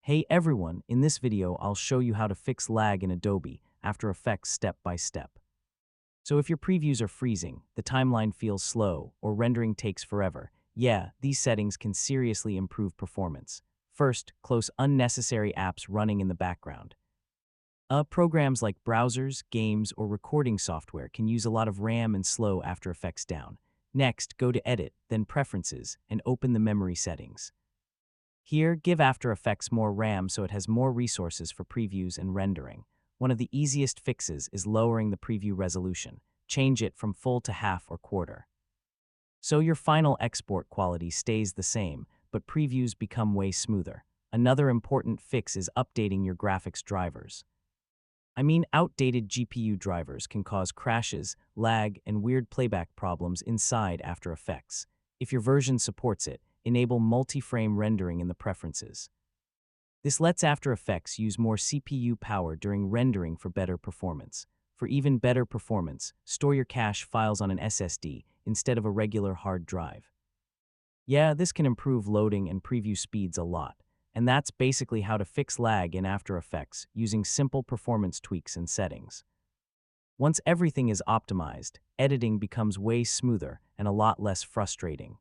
Hey everyone, in this video I'll show you how to fix lag in Adobe After Effects step by step. So if your previews are freezing, the timeline feels slow, or rendering takes forever, yeah, these settings can seriously improve performance. First, close unnecessary apps running in the background. Programs like browsers, games, or recording software can use a lot of RAM and slow After Effects down. Next, go to Edit, then Preferences, and open the memory settings. Here, give After Effects more RAM so it has more resources for previews and rendering. One of the easiest fixes is lowering the preview resolution. Change it from full to half or quarter. So your final export quality stays the same, but previews become way smoother. Another important fix is updating your graphics drivers. Outdated GPU drivers can cause crashes, lag, and weird playback problems inside After Effects. If your version supports it, enable multi-frame rendering in the preferences. This lets After Effects use more CPU power during rendering for better performance. For even better performance, store your cache files on an SSD instead of a regular hard drive. Yeah, this can improve loading and preview speeds a lot. And that's basically how to fix lag in After Effects using simple performance tweaks and settings. Once everything is optimized, editing becomes way smoother and a lot less frustrating.